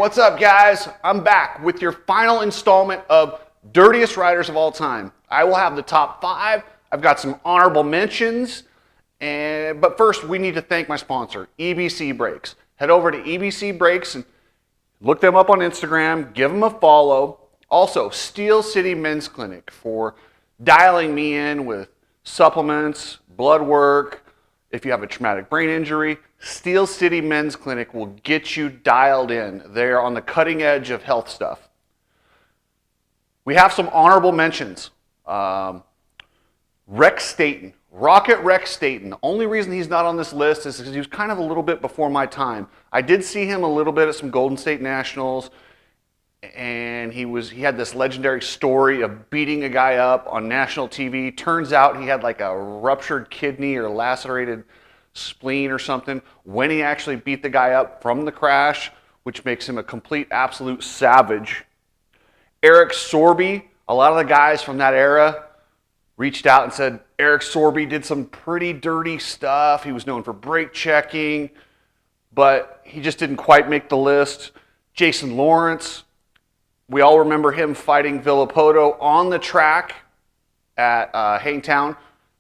what's up guys? I'm back with your final installment of Dirtiest Riders of All Time. I will have the top 5. I've got some honorable mentions, but first we need to thank my sponsor, EBC Brakes. Head over to EBC Brakes and look them up on Instagram, give them a follow. Also, Steel City Men's Clinic for dialing me in with supplements, blood work. If you have a traumatic brain injury, Steel City Men's Clinic will get you dialed in. They're on the cutting edge of health stuff. We have some honorable mentions. Rex Staten, Rocket Rex Staten. The only reason he's not on this list is because he was kind of a little bit before my time. I did see him a little bit at some Golden State Nationals, and he had this legendary story of beating a guy up on national TV. Turns out he had like a ruptured kidney or lacerated spleen or something when he actually beat the guy up from the crash, which makes him a complete absolute savage. Eric Sorby, a lot of the guys from that era reached out and said Eric Sorby did some pretty dirty stuff. He was known for brake checking, but he just didn't quite make the list. Jason Lawrence, we all remember him fighting Villapoto on the track at Hangtown.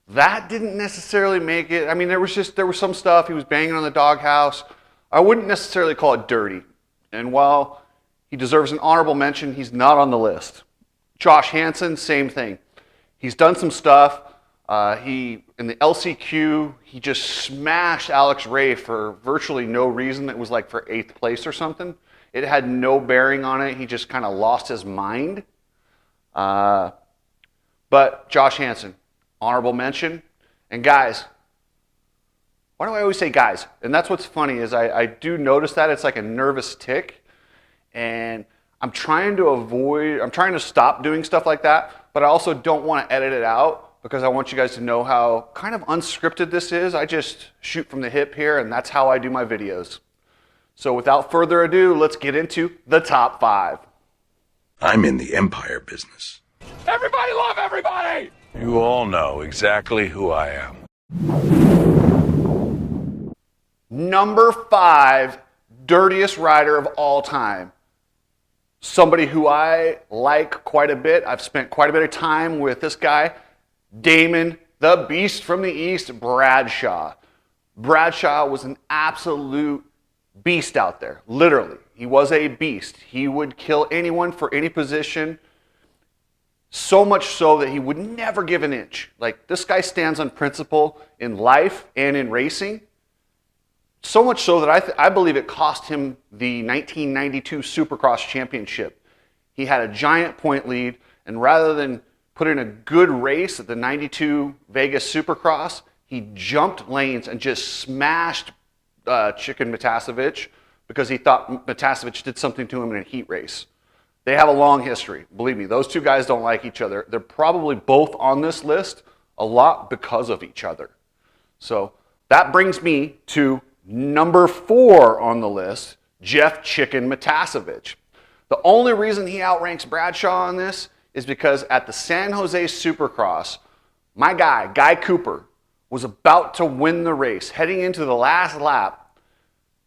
That didn't necessarily make it. I mean, there was some stuff. He was banging on the doghouse. I wouldn't necessarily call it dirty. And while he deserves an honorable mention, he's not on the list. Josh Hansen, same thing. He's done some stuff. In the LCQ, he just smashed Alex Ray for virtually no reason. It was like for 8th place or something. It had no bearing on it. He just kind of lost his mind. But Josh Hansen, honorable mention. And guys, why do I always say guys? And that's what's funny is I do notice that it's like a nervous tick. And I'm trying to stop doing stuff like that, but I also don't want to edit it out because I want you guys to know how kind of unscripted this is. I just shoot from the hip here, and that's how I do my videos. So without further ado, let's get into the top 5. I'm in the empire business. Everybody love everybody! You all know exactly who I am. Number 5, dirtiest rider of all time. Somebody who I like quite a bit. I've spent quite a bit of time with this guy, Damon, the Beast from the East, Bradshaw. Bradshaw was an absolute beast out there, literally. He was a beast. He would kill anyone for any position, so much so that he would never give an inch. Like, this guy stands on principle in life and in racing, so much so that I believe it cost him the 1992 Supercross championship. He had a giant point lead, and rather than put in a good race at the 92 Vegas Supercross, he jumped lanes and just smashed Chicken Matasevich because he thought Matasevich did something to him in a heat race. They have a long history. Believe me, those two guys don't like each other. They're probably both on this list a lot because of each other. So that brings me to number 4 on the list, Jeff Chicken Matasevich. The only reason he outranks Bradshaw on this is because at the San Jose Supercross, my guy, Guy Cooper, was about to win the race. Heading into the last lap,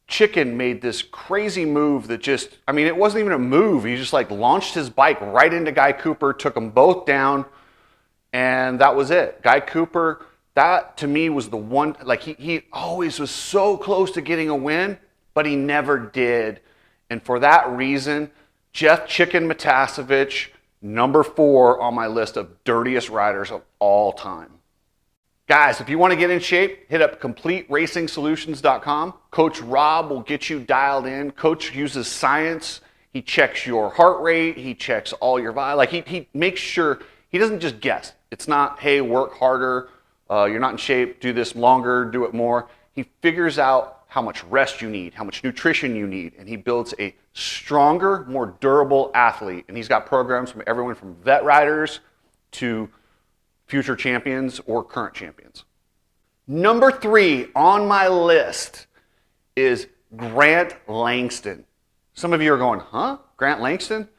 Chicken made this crazy move that just, I mean, it wasn't even a move. He just like launched his bike right into Guy Cooper, took them both down, and that was it. Guy Cooper, that to me was the one, like he always was so close to getting a win, but he never did. And for that reason, Jeff Chicken Matasevich, number 4 on my list of dirtiest riders of all time. Guys, if you want to get in shape, hit up CompleteRacingSolutions.com. Coach Rob will get you dialed in. Coach uses science. He checks your heart rate. He checks all your vitals. Like he makes sure, he doesn't just guess. It's not, hey, work harder. You're not in shape. Do this longer. Do it more. He figures out how much rest you need, how much nutrition you need, and he builds a stronger, more durable athlete. And he's got programs from everyone from vet riders to future champions or current champions. Number 3 on my list is Grant Langston. Some of you are going, huh? Grant Langston?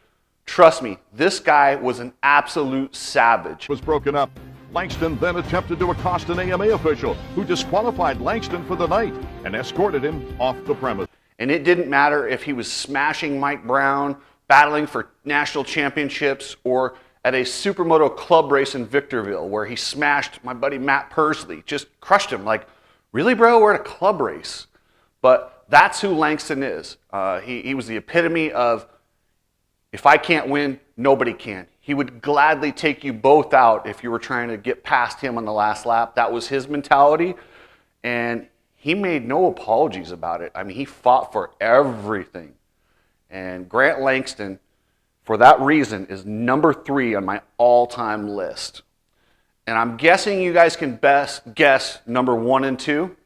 Trust me, this guy was an absolute savage. Was broken up. Langston then attempted to accost an AMA official who disqualified Langston for the night and escorted him off the premise. And it didn't matter if he was smashing Mike Brown, battling for national championships, or at a supermoto club race in Victorville where he smashed my buddy Matt Pursley, just crushed him. Like, really, bro? We're at a club race. But that's who Langston is. He was the epitome of, if I can't win, nobody can. He would gladly take you both out if you were trying to get past him on the last lap. That was his mentality, and he made no apologies about it. I mean, he fought for everything. And Grant Langston, for that reason, is number 3 on my all-time list. And I'm guessing you guys can best guess number 1 and 2.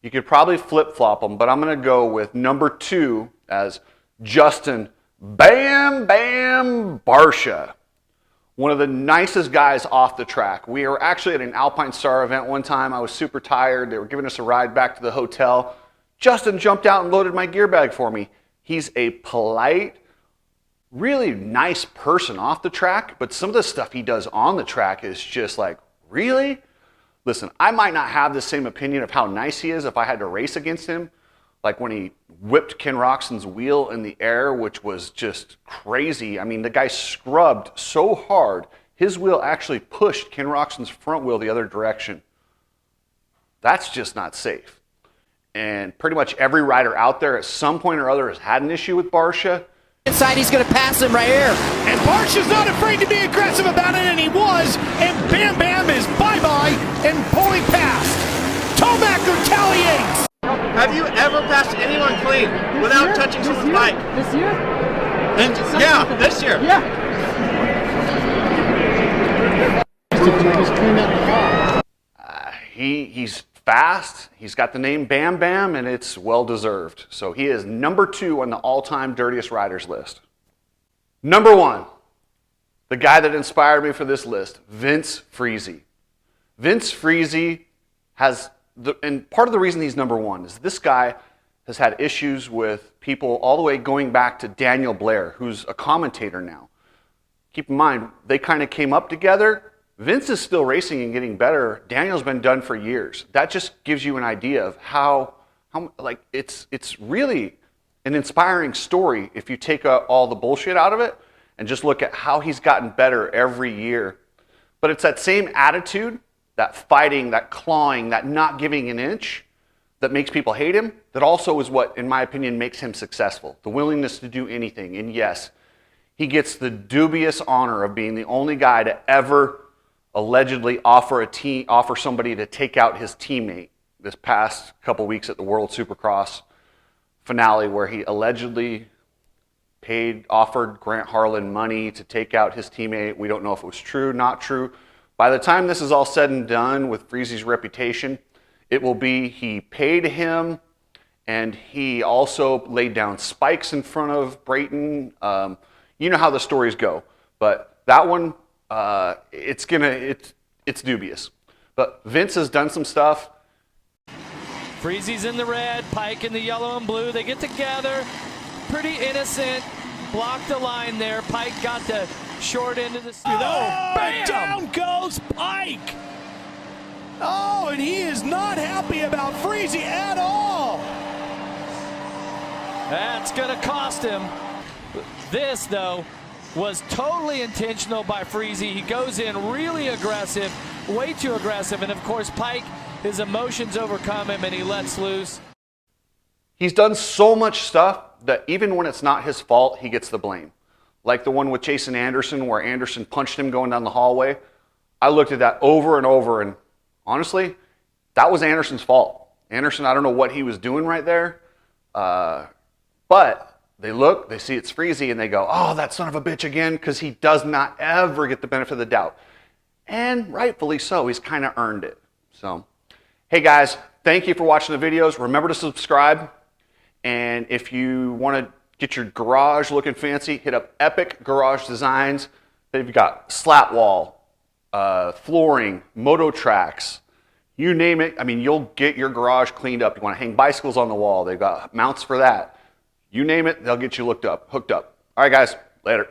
You could probably flip-flop them, but I'm going to go with number 2 as Justin Bam Bam Barsha. One of the nicest guys off the track. We were actually at an Alpine Star event one time. I was super tired. They were giving us a ride back to the hotel. Justin jumped out and loaded my gear bag for me. He's a polite, really nice person off the track, but some of the stuff he does on the track is just like, really? Listen, I might not have the same opinion of how nice he is if I had to race against him, like when he whipped Ken Roxon's wheel in the air, which was just crazy. I mean, the guy scrubbed so hard, his wheel actually pushed Ken Roxon's front wheel the other direction. That's just not safe. And pretty much every rider out there at some point or other has had an issue with Barsha. Inside, he's going to pass him right here. And Barsha's not afraid to be aggressive about it, and he was. And Bam Bam is bye-bye and pulling past. Tomac retaliates. Have you ever passed anyone clean without touching someone's bike? This year? And, yeah, this year. Yeah. He's fast. He's got the name Bam Bam, and it's well-deserved. So he is number 2 on the all-time dirtiest riders list. Number 1, the guy that inspired me for this list, Vince Frizzy. Vince Frizzy has, and part of the reason he's number 1 is this guy has had issues with people all the way going back to Daniel Blair, who's a commentator now. Keep in mind, they kind of came up together. Vince is still racing and getting better. Daniel's been done for years. That just gives you an idea of how like it's really an inspiring story if you take all the bullshit out of it and just look at how he's gotten better every year. But it's that same attitude, that fighting, that clawing, that not giving an inch that makes people hate him, that also is what, in my opinion, makes him successful. The willingness to do anything. And yes, he gets the dubious honor of being the only guy to ever allegedly offer somebody to take out his teammate this past couple weeks at the World Supercross finale, where he allegedly offered Grant Harlan money to take out his teammate. We don't know if it was true, not true. By the time this is all said and done with Frizzy's reputation, it will be he paid him, and he also laid down spikes in front of Brayton. You know how the stories go, but that one, it's dubious. But Vince has done some stuff. Frizzy's in the red, Pike in the yellow and blue. They get together, pretty innocent. Blocked the line there. Pike got the short end of the speed. Oh, but down goes Pike. Oh, and he is not happy about Frizzy at all. That's going to cost him. This, though, was totally intentional by Frizzy. He goes in really aggressive, way too aggressive, and of course Pike, his emotions overcome him and he lets loose. He's done so much stuff that even when it's not his fault, he gets the blame. Like the one with Jason Anderson where Anderson punched him going down the hallway. I looked at that over and over, and honestly, that was Anderson's fault. Anderson, I don't know what he was doing right there, but they look, they see it's Frizzy, and they go, oh, that son of a bitch again, because he does not ever get the benefit of the doubt. And rightfully so, he's kind of earned it. So, hey guys, thank you for watching the videos. Remember to subscribe. And if you want to get your garage looking fancy, hit up Epic Garage Designs. They've got slat wall, flooring, moto tracks, you name it. I mean, you'll get your garage cleaned up. You want to hang bicycles on the wall, they've got mounts for that. You name it, they'll get you hooked up. All right, guys, later.